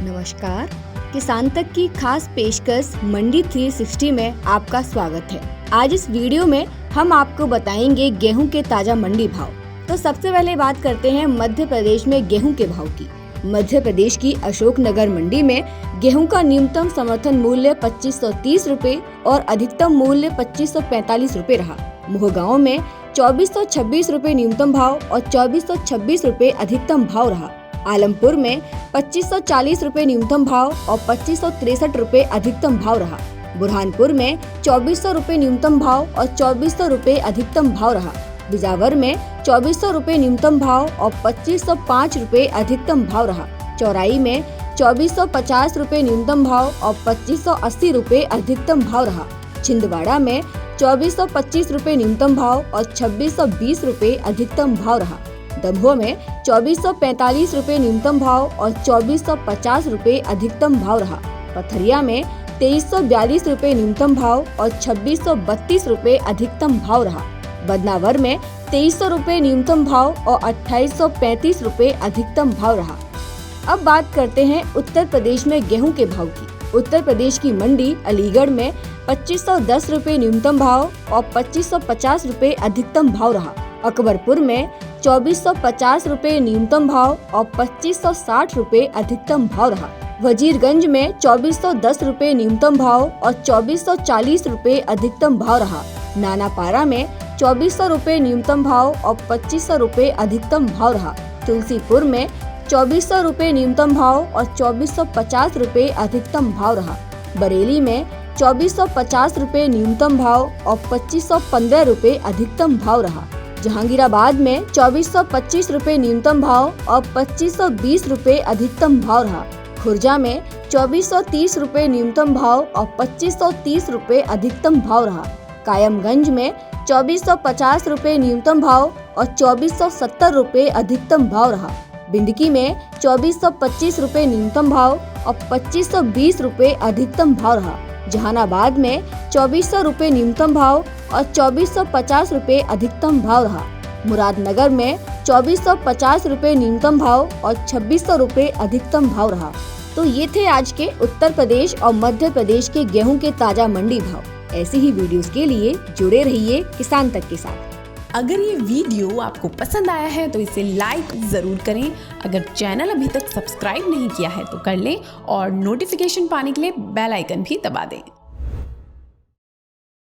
नमस्कार, किसान तक की खास पेशकश मंडी 360 में आपका स्वागत है। आज इस वीडियो में हम आपको बताएंगे गेहूं के ताजा मंडी भाव। तो सबसे पहले बात करते हैं मध्य प्रदेश में गेहूं के भाव की। मध्य प्रदेश की अशोकनगर मंडी में गेहूं का न्यूनतम समर्थन मूल्य 2530 रुपए और अधिकतम मूल्य 2545 रुपए रहा। मोहगांव में 2426 रुपए न्यूनतम भाव और 2426 रुपए अधिकतम भाव रहा। आलमपुर में 2540 रुपए न्यूनतम भाव और 2563 रुपए अधिकतम भाव रहा। बुरहानपुर में 2400 रुपए न्यूनतम भाव और 2400 रुपए अधिकतम भाव रहा। बिजावर में 2400 रुपए न्यूनतम भाव और 2505 रुपए अधिकतम भाव रहा। चौराई में 2450 रुपए न्यूनतम भाव और 2580 रुपए अधिकतम भाव रहा। छिंदवाड़ा में 2425 रुपए न्यूनतम भाव और 2620 रुपए अधिकतम भाव रहा। दमोह में 2445 रुपए न्यूनतम भाव और 2450 रुपए अधिकतम भाव रहा। पथरिया में 2342 रुपए न्यूनतम भाव और 2632 रुपए अधिकतम भाव रहा। बदनावर में 2300 रुपए न्यूनतम भाव और 2835 रुपए अधिकतम भाव रहा। अब बात करते हैं उत्तर प्रदेश में गेहूं के भाव की। उत्तर प्रदेश की मंडी अलीगढ़ में 2510 रुपए न्यूनतम भाव और 2550 रुपए अधिकतम भाव रहा। अकबरपुर में 2450 रुपए न्यूनतम भाव और 2560 रुपए अधिकतम भाव रहा। वजीरगंज में 2410 रुपए न्यूनतम भाव और 2440 रुपए अधिकतम भाव रहा। नानापारा में 2400 रुपए न्यूनतम भाव और 2500 रुपए अधिकतम भाव रहा। तुलसीपुर में 2400 रुपए न्यूनतम भाव और 2450 रुपए अधिकतम भाव रहा। बरेली में 2450 रुपए न्यूनतम भाव और 2515 रुपए अधिकतम भाव रहा। जहांगीराबाद में 2425 रुपए न्यूनतम भाव और 2520 रुपए अधिकतम भाव रहा। खुर्जा में 2430 रुपए न्यूनतम भाव और 2530 रुपए अधिकतम भाव रहा। कायमगंज में 2450 रुपए न्यूनतम भाव और 2470 रुपए अधिकतम भाव रहा। बिंदकी में 2425 रुपए न्यूनतम भाव और 2520 रुपए अधिकतम भाव रहा। जहानाबाद में 2400 रुपए न्यूनतम भाव और 2450 रुपए अधिकतम भाव रहा। मुरादनगर में 2450 रुपए न्यूनतम भाव और 2600 रुपए अधिकतम भाव रहा। तो ये थे आज के उत्तर प्रदेश और मध्य प्रदेश के गेहूं के ताजा मंडी भाव। ऐसी ही वीडियोस के लिए जुड़े रहिए किसान तक के साथ। अगर ये वीडियो आपको पसंद आया है तो इसे लाइक ज़रूर करें। अगर चैनल अभी तक सब्सक्राइब नहीं किया है तो कर लें और नोटिफिकेशन पाने के लिए बेल आइकन भी दबा दें।